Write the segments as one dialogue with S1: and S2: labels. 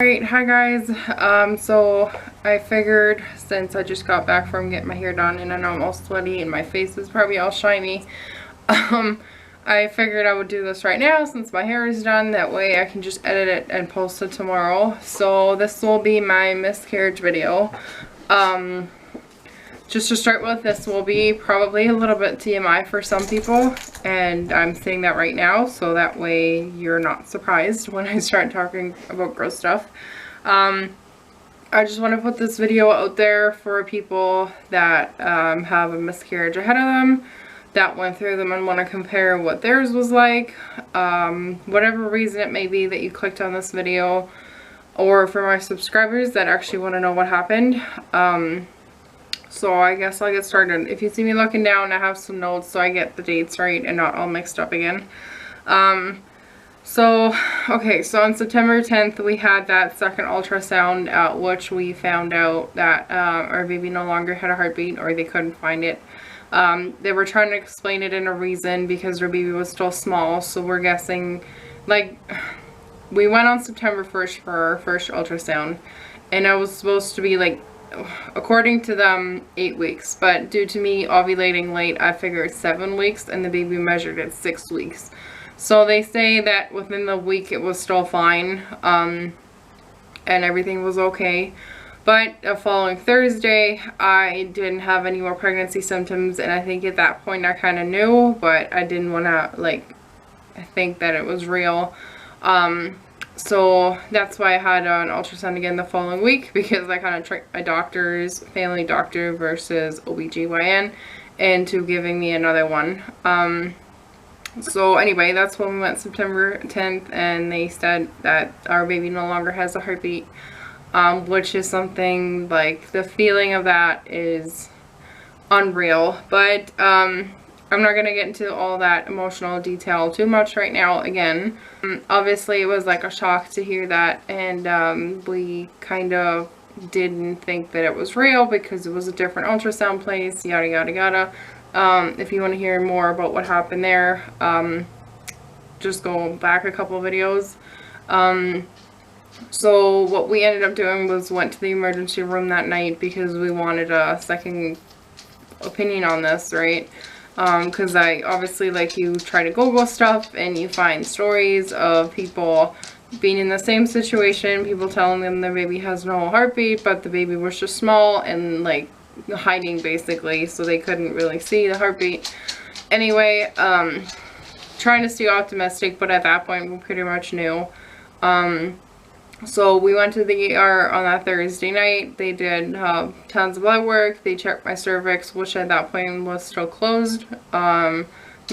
S1: Alright, hi guys. So I figured since I just got back from getting my hair done and I'm almost sweaty and my face is probably all shiny, I figured I would do this right now since my hair is done. That way I can just edit it and post it tomorrow. So this will be my miscarriage video. Just to start with, this will be probably a little bit TMI for some people, and I'm saying that right now so that way you're not surprised when I start talking about gross stuff. I just want to put this video out there for people that have a miscarriage ahead of them, that went through them and want to compare what theirs was like. Whatever reason it may be that you clicked on this video, or for my subscribers that actually want to know what happened. So I guess I'll get started. If you see me looking down, I have some notes so I get the dates right and not all mixed up again. So on September 10th, we had that second ultrasound at which we found out that our baby no longer had a heartbeat, or they couldn't find it. They were trying to explain it in a reason because our baby was still small, so we're guessing, like, we went on September 1st for our first ultrasound, and I was supposed to be, like, according to them, 8 weeks, but due to me ovulating late, I figured 7 weeks, and the baby measured at 6 weeks. So they say that within the week it was still fine, and everything was okay. But the following Thursday, I didn't have any more pregnancy symptoms, and I think at that point I kind of knew, but I didn't want to, like, think that it was real. So that's why I had an ultrasound again the following week, because I kind of tricked my doctors, family doctor versus OBGYN, into giving me another one. So anyway, that's when we went September 10th, and they said that our baby no longer has a heartbeat, which is something, like, the feeling of that is unreal. But I'm not going to get into all that emotional detail too much right now again. Obviously, it was like a shock to hear that, and we kind of didn't think that it was real because it was a different ultrasound place, yada yada yada. If you want to hear more about what happened there, just go back a couple videos. So what we ended up doing was went to the emergency room that night because we wanted a second opinion on this, right? Because I obviously, like, you try to Google stuff and you find stories of people being in the same situation, people telling them their baby has no heartbeat, but the baby was just small and, like, hiding basically, so they couldn't really see the heartbeat. Anyway, trying to stay optimistic, but at that point we pretty much knew. So we went to the ER on that Thursday night. They did tons of blood work. They checked my cervix, which at that point was still closed. No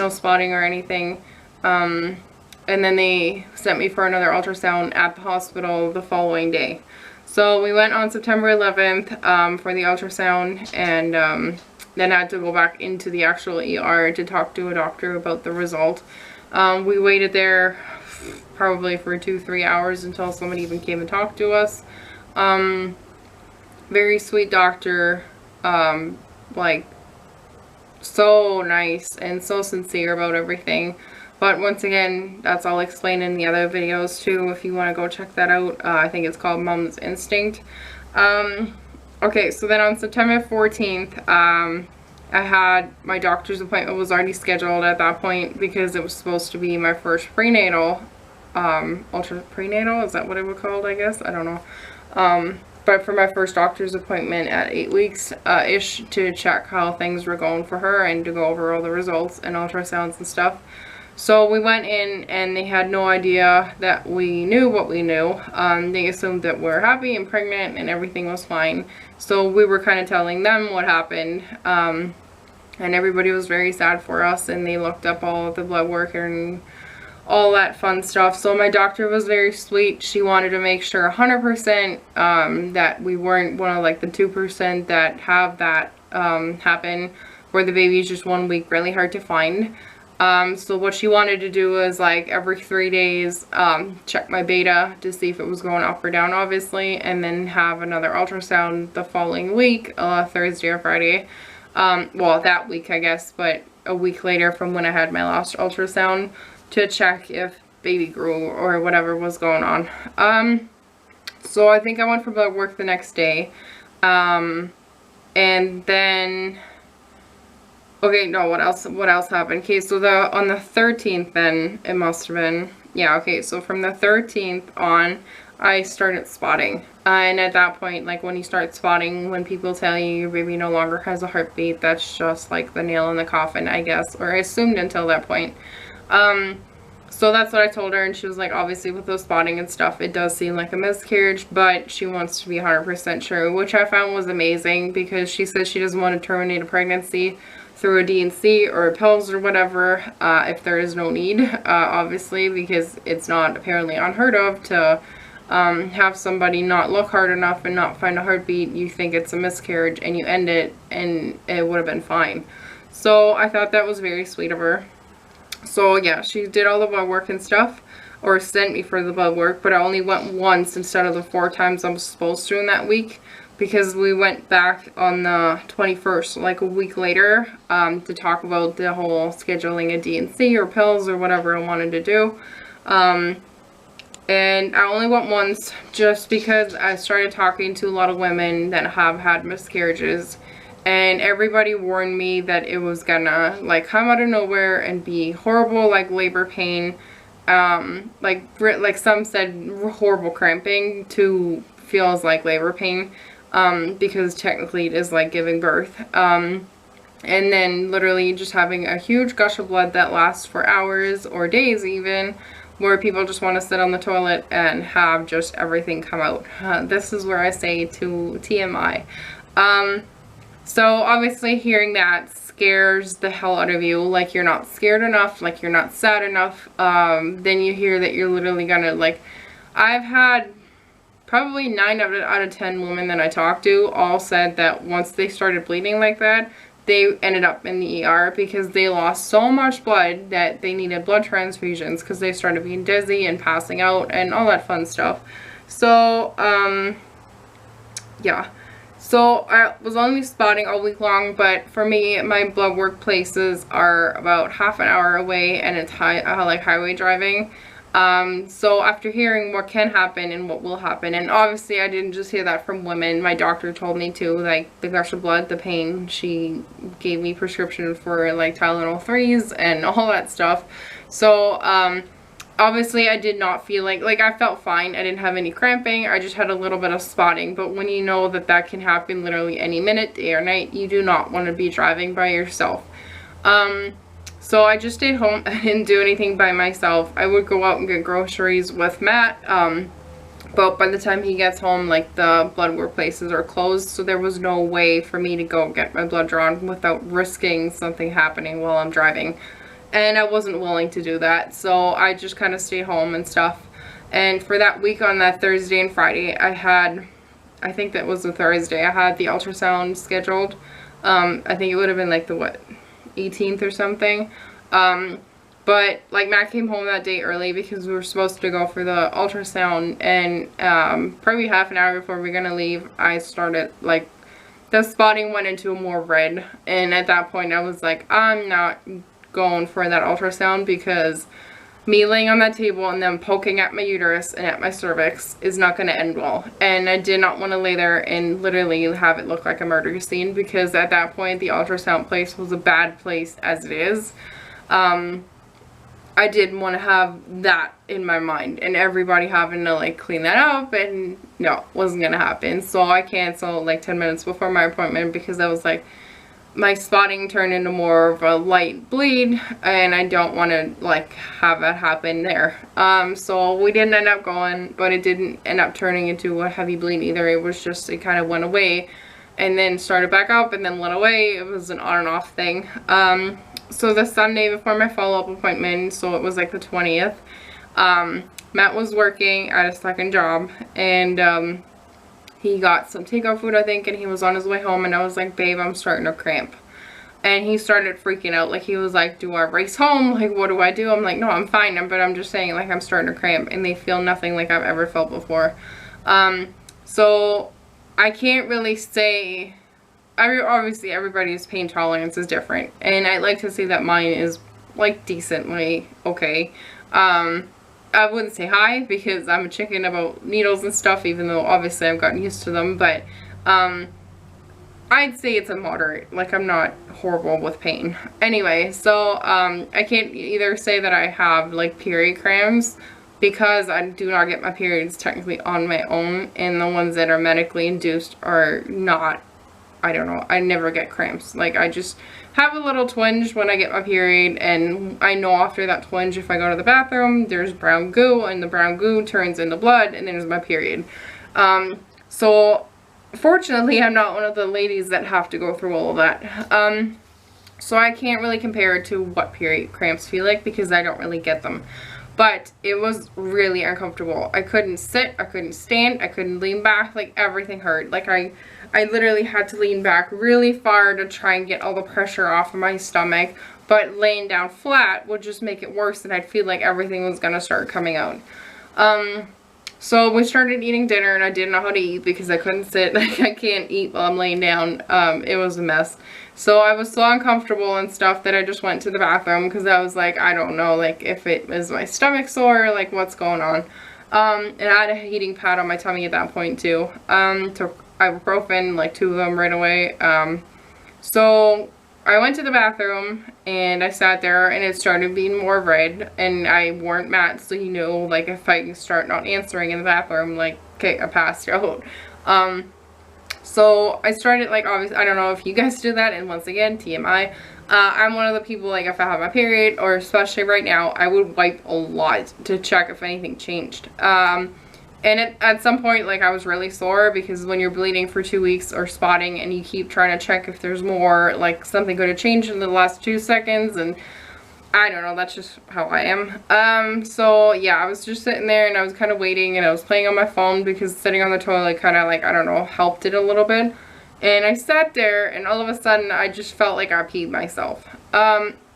S1: spotting or anything. And then they sent me for another ultrasound at the hospital the following day. So we went on September 11th for the ultrasound, and then I had to go back into the actual ER to talk to a doctor about the result. We waited there probably for 2-3 hours until somebody even came and talked to us. Very sweet doctor, like, so nice and so sincere about everything. But once again, that's all explained in the other videos too, if you want to go check that out. I think it's called Mom's Instinct. Okay, so then on September 14th, I had my doctor's appointment was already scheduled at that point because it was supposed to be my first prenatal, prenatal, is that what it was called, I guess? I don't know. But for my first doctor's appointment at 8 weeks ish, to check how things were going for her and to go over all the results and ultrasounds and stuff. So we went in and they had no idea that we knew what we knew. They assumed that we're happy and pregnant and everything was fine. So we were kind of telling them what happened. And everybody was very sad for us, and they looked up all of the blood work and all that fun stuff. So my doctor was very sweet. She wanted to make sure 100% that we weren't one of, like, the 2% that have that happen, where the baby is just 1 week really hard to find. So what she wanted to do was, like, every 3 days check my beta to see if it was going up or down, obviously, and then have another ultrasound the following week, Thursday or Friday. Well, that week, I guess, but a week later from when I had my last ultrasound, to check if baby grew or whatever was going on. So I think I went for blood work the next day. And then, okay, no, what else happened? Okay, so on the 13th then, it must have been, yeah, okay, so from the 13th on, I started spotting. And at that point, like when you start spotting, when people tell you your baby no longer has a heartbeat, that's just like the nail in the coffin, I guess, or I assumed until that point. So that's what I told her, and she was like, obviously with those spotting and stuff, it does seem like a miscarriage, but she wants to be 100% sure, which I found was amazing, because she said she doesn't want to terminate a pregnancy through a D&C or pills or whatever, if there is no need, obviously, because it's not apparently unheard of to have somebody not look hard enough and not find a heartbeat. You think it's a miscarriage and you end it, and it would have been fine. So I thought that was very sweet of her. So yeah, she did all the blood work and stuff, or sent me for the blood work, but I only went once instead of the 4 times I was supposed to in that week, because we went back on the 21st, like a week later, to talk about the whole scheduling a D&C or pills or whatever I wanted to do. And I only went once just because I started talking to a lot of women that have had miscarriages, and everybody warned me that it was gonna like come out of nowhere and be horrible, like labor pain, like some said horrible cramping to feels like labor pain, because technically it is like giving birth, and then literally just having a huge gush of blood that lasts for hours or days even, where people just want to sit on the toilet and have just everything come out. This is where I say to TMI. So obviously hearing that scares the hell out of you, like you're not scared enough, like you're not sad enough. Then you hear that you're literally gonna, like, I've had probably 9 out of 10 women that I talked to all said that once they started bleeding like that, they ended up in the ER because they lost so much blood that they needed blood transfusions because they started being dizzy and passing out and all that fun stuff. So, yeah. So I was only spotting all week long, but for me, my blood work places are about half an hour away, and it's like highway driving. So after hearing what can happen and what will happen, and obviously I didn't just hear that from women, my doctor told me too, like the gush of blood, the pain, she gave me prescription for like Tylenol 3s and all that stuff. So, obviously I did not feel like I felt fine. I didn't have any cramping. I just had a little bit of spotting. But when you know that that can happen literally any minute, day or night, you do not want to be driving by yourself. So I just stayed home. I didn't do anything by myself. I would go out and get groceries with Matt. But by the time he gets home, like the blood work places are closed. So there was no way for me to go get my blood drawn without risking something happening while I'm driving. And I wasn't willing to do that, so I just kind of stayed home and stuff. And for that week, on that Thursday and Friday, I think that was the Thursday, I had the ultrasound scheduled. I think it would have been like the, what, 18th or something. But like Matt came home that day early because we were supposed to go for the ultrasound, and probably half an hour before we were gonna leave, I started, like, the spotting went into a more red, and at that point I was like, I'm not going for that ultrasound, because me laying on that table and then poking at my uterus and at my cervix is not going to end well. And I did not want to lay there and literally have it look like a murder scene, because at that point the ultrasound place was a bad place as it is. I didn't want to have that in my mind and everybody having to like clean that up, and no, wasn't going to happen. So I canceled like 10 minutes before my appointment, because I was like, my spotting turned into more of a light bleed, and I don't want to like have that happen there. So we didn't end up going, but it didn't end up turning into a heavy bleed either. It was just, it kind of went away and then started back up and then went away. It was an on and off thing. So the Sunday before my follow-up appointment, so it was like the 20th, Matt was working at a second job, and he got some takeout food, I think, and he was on his way home, and I was like, babe, I'm starting to cramp. And he started freaking out. Like, he was like, do I race home? Like, what do I do? I'm like, no, I'm fine, but I'm just saying, like, I'm starting to cramp, and they feel nothing like I've ever felt before. So I can't really say, obviously everybody's pain tolerance is different, and I'd like to say that mine is like decently okay. I wouldn't say high because I'm a chicken about needles and stuff, even though obviously I've gotten used to them, but I'd say it's a moderate. Like, I'm not horrible with pain. Anyway, so I can't either say that I have like period cramps because I do not get my periods technically on my own, and the ones that are medically induced are not. I don't know, I never get cramps. Like, I just have a little twinge when I get my period, and I know after that twinge, if I go to the bathroom, there's brown goo, and the brown goo turns into blood, and there's my period. So fortunately, I'm not one of the ladies that have to go through all of that. So I can't really compare it to what period cramps feel like because I don't really get them. But it was really uncomfortable. I couldn't sit, I couldn't stand, I couldn't lean back, like everything hurt. Like I literally had to lean back really far to try and get all the pressure off of my stomach, but laying down flat would just make it worse, and I'd feel like everything was gonna start coming out. So we started eating dinner, and I didn't know how to eat because I couldn't sit. Like, I can't eat while I'm laying down. It was a mess. So I was so uncomfortable and stuff that I just went to the bathroom because I was like, I don't know, like, if it was my stomach sore, like, what's going on. And I had a heating pad on my tummy at that point too. Took ibuprofen, like 2 of them right away. So I went to the bathroom and I sat there, and it started being more red, and I warned Matt, so he knew, like, if I start not answering in the bathroom, like, okay, I passed out. So I started, like, obviously, I don't know if you guys do that, and once again, TMI, I'm one of the people, like, if I have my period, or especially right now, I would wipe a lot to check if anything changed. And at some point, like, I was really sore because when you're bleeding for 2 weeks or spotting and you keep trying to check if there's more, like, something could have changed in the last 2 seconds, and I don't know, that's just how I am. So yeah, I was just sitting there and I was kind of waiting, and I was playing on my phone because sitting on the toilet kind of, like, I don't know, helped it a little bit. And I sat there, and all of a sudden I just felt like I peed myself.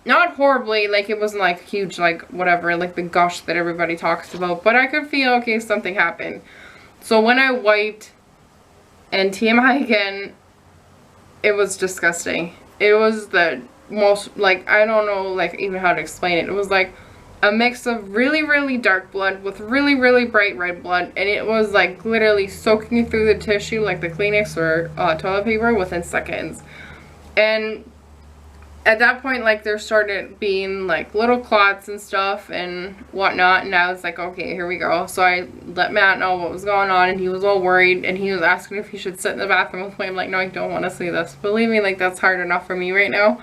S1: Not horribly, like, it wasn't like huge, like, whatever, like the gush that everybody talks about, but I could feel, okay, something happened. So when I wiped, and TMI again, it was disgusting. It was the most, like, I don't know, like, even how to explain it. It was like a mix of really, really dark blood with really, really bright red blood, and it was like literally soaking through the tissue like the Kleenex or toilet paper within seconds. And at that point, like, there started being like little clots and stuff and whatnot, and I was like, okay, here we go. So I let Matt know what was going on, and he was all worried, and he was asking if he should sit in the bathroom with me. I'm like, no, I don't want to see this. Believe me, like, that's hard enough for me right now.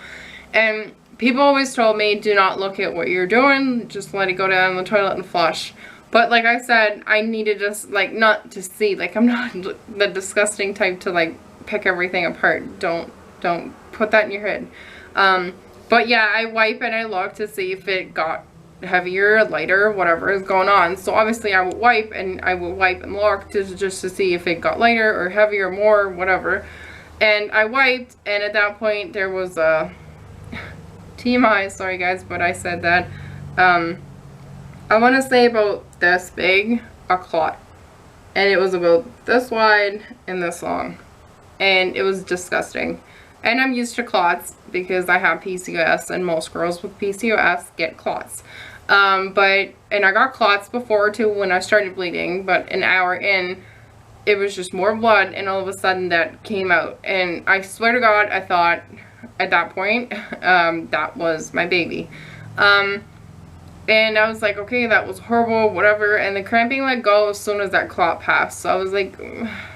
S1: And people always told me, do not look at what you're doing, just let it go down the toilet and flush. But like I said, I needed just, like, not to see, like, I'm not the disgusting type to, like, pick everything apart. Don't put that in your head. But yeah, I wipe and I look to see if it got heavier, lighter, whatever is going on. So obviously I would wipe and look just to see if it got lighter or heavier, more, whatever. And I wiped, and at that point there was a TMI, sorry guys, but I said that. I want to say about this big, a clot. And it was about this wide and this long. And it was disgusting. And I'm used to clots because I have PCOS, and most girls with PCOS get clots. And I got clots before too when I started bleeding, but an hour in, it was just more blood, and all of a sudden that came out. And I swear to God, I thought at that point, that was my baby. And I was like, okay, that was horrible, whatever. And the cramping let go as soon as that clot passed. So I was like,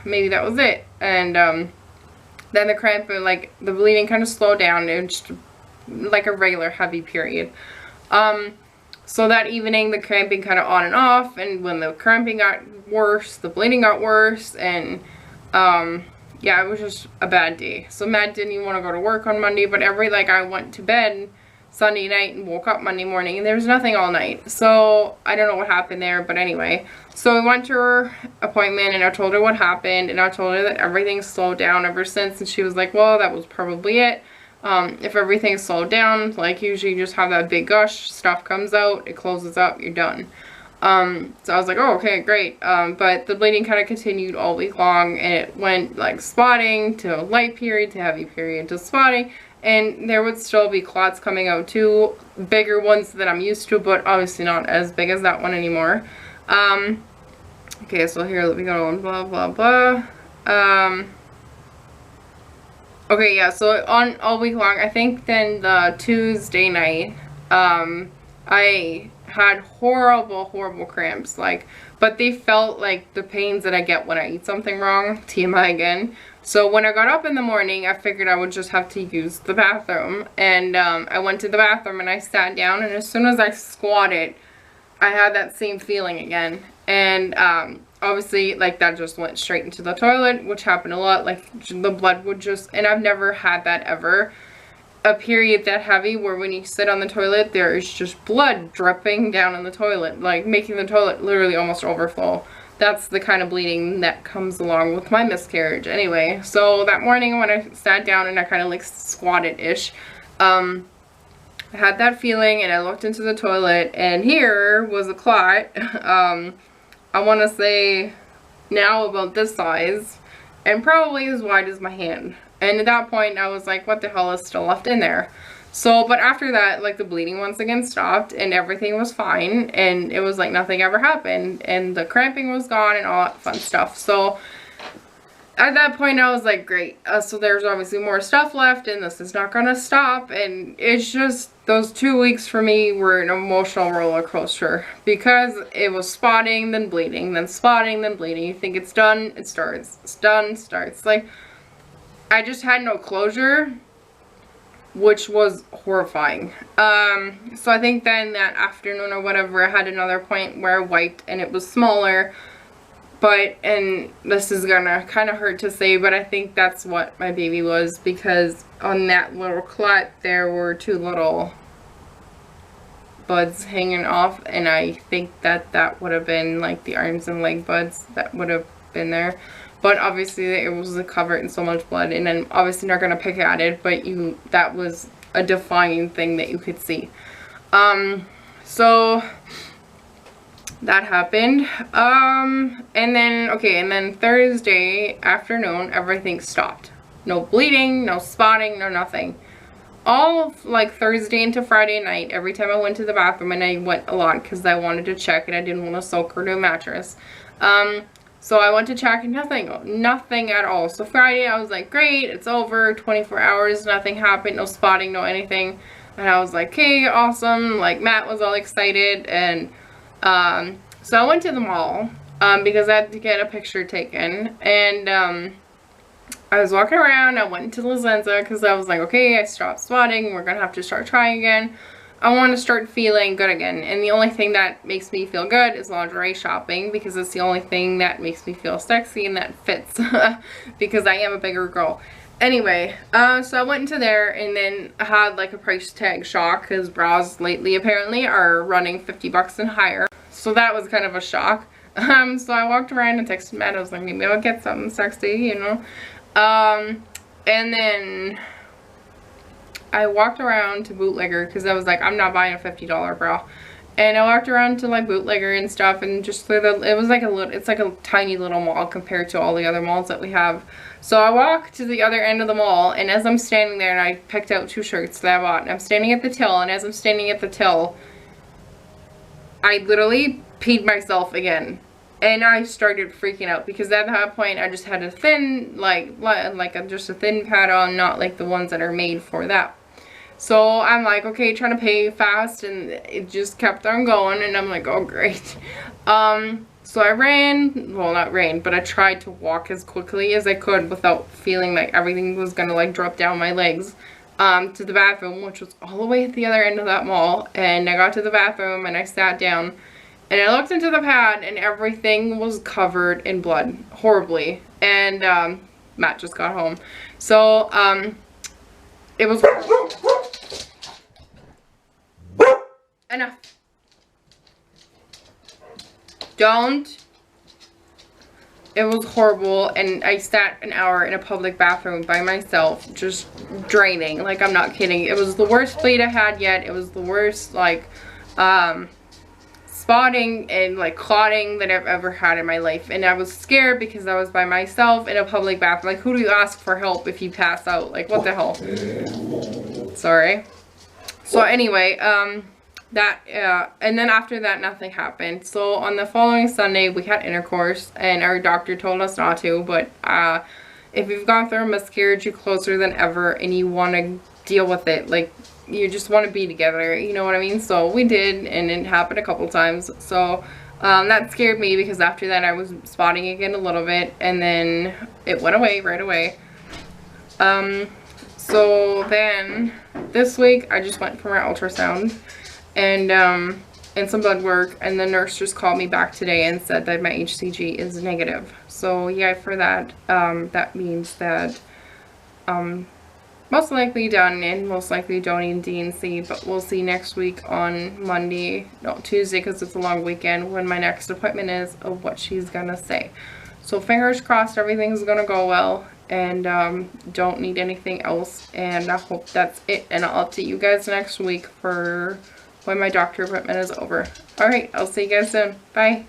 S1: maybe that was it. And then the cramp, like, the bleeding kind of slowed down. It was just like a regular heavy period. So that evening, the cramping kind of on and off. And when the cramping got worse, the bleeding got worse. And yeah, it was just a bad day. So Matt didn't even want to go to work on Monday. But I went to bed Sunday night and woke up Monday morning, and there was nothing all night. So I don't know what happened there, but anyway. So I went to her appointment, and I told her what happened, and I told her that everything slowed down ever since, and she was like, well, that was probably it. If everything slowed down, like, usually you just have that big gush, stuff comes out, it closes up, you're done. So I was like, oh, okay, great. But the bleeding kind of continued all week long, and it went like spotting to light period to heavy period to spotting, and there would still be clots coming out too, bigger ones that I'm used to, but obviously not as big as that one anymore. Okay, so here, let me go on, blah, blah, blah. Okay, yeah, so on all week long, I think then the Tuesday night, I had horrible cramps, like, but they felt like the pains that I get when I eat something wrong, TMI again. So when I got up in the morning, I figured I would just have to use the bathroom, and I went to the bathroom and I sat down, and as soon as I squatted, I had that same feeling again, and obviously, like, that just went straight into the toilet, which happened a lot. Like, the blood would just, and I've never had that ever, a period that heavy where when you sit on the toilet, there is just blood dripping down in the toilet, like making the toilet literally almost overflow. That's the kind of bleeding that comes along with my miscarriage. Anyway, so that morning when I sat down and I kind of like squatted-ish, I had that feeling, and I looked into the toilet, and here was a clot. I want to say now about this size, and probably as wide as my hand. And at that point, I was like, what the hell is still left in there? So, but after that, like, the bleeding once again stopped, and everything was fine, and it was like nothing ever happened, and the cramping was gone, and all that fun stuff. So, at that point, I was like, great. So there's obviously more stuff left, and this is not gonna stop, and it's just, those 2 weeks for me were an emotional roller coaster, because it was spotting, then bleeding, then spotting, then bleeding. You think it's done, it starts. It's done, starts. Like, I just had no closure, which was horrifying. So I think then that afternoon or whatever, I had another point where I wiped, and it was smaller. But, and this is gonna kind of hurt to say, but I think that's what my baby was, because on that little clot, there were 2 little buds hanging off, and I think that that would have been like the arms and leg buds that would have been there. But obviously it was covered in so much blood, and I'm obviously not gonna pick at it, but that was a defining thing that you could see. So that happened, and then Thursday afternoon, everything stopped. No bleeding, no spotting, no nothing. All of, like, Thursday into Friday night, every time I went to the bathroom, and I went a lot because I wanted to check, and I didn't want to soak her to a mattress. So I went to check, and nothing at all. So Friday, I was like, great, it's over, 24 hours, nothing happened, no spotting, no anything. And I was like, okay, awesome. Like, Matt was all excited, and so I went to the mall, because I had to get a picture taken, and, I was walking around. I went into La Senza because I was like, okay, I stopped spotting, we're gonna have to start trying again. I want to start feeling good again, and the only thing that makes me feel good is lingerie shopping, because it's the only thing that makes me feel sexy and that fits, because I am a bigger girl. Anyway, so I went into there, and then I had like a price tag shock, because bras lately apparently are running 50 bucks and higher. So that was kind of a shock. So I walked around and texted Matt. I was like, maybe I'll get something sexy, you know. And then I walked around to Bootlegger, because I was like, I'm not buying a $50 bra. And I walked around to like Bootlegger and stuff, and just through it was like it's like a tiny little mall compared to all the other malls that we have. So I walked to the other end of the mall, and as I'm standing there, and I picked out 2 shirts that I bought, and I'm standing at the till, and as I'm standing at the till, I literally peed myself again. And I started freaking out, because at that point I just had a thin, just a thin pad on, not like the ones that are made for that. So I'm like, okay, trying to pay fast, and it just kept on going, and I'm like, oh great. So I ran, well not ran, but I tried to walk as quickly as I could without feeling like everything was gonna like drop down my legs, to the bathroom, which was all the way at the other end of that mall. And I got to the bathroom, and I sat down, and I looked into the pad, and everything was covered in blood, horribly. And Matt just got home. So it was enough. Don't. It was horrible, and I sat an hour in a public bathroom by myself, just draining. Like, I'm not kidding. It was the worst bleed I had yet. It was the worst, like, spotting and like clotting that I've ever had in my life. And I was scared because I was by myself in a public bathroom. Like, who do you ask for help if you pass out? Like, what the hell? Sorry. So anyway, and then after that, nothing happened. So on the following Sunday, we had intercourse, and our doctor told us not to, but if you've gone through a miscarriage, you're closer than ever, and you want to deal with it. Like, you just want to be together, you know what I mean? So we did, and it happened a couple times. So that scared me, because after that, I was spotting again a little bit, and then it went away right away. So then this week I just went for my ultrasound and some blood work, and the nurse just called me back today and said that my HCG is negative. So yeah, for that, that means that most likely done, and most likely don't need D&C, but we'll see next week on Tuesday, because it's a long weekend, when my next appointment is, of what she's gonna say. So fingers crossed everything's gonna go well, and don't need anything else, and I hope that's it, and I'll update you guys next week for when my doctor appointment is over. Alright, I'll see you guys soon. Bye.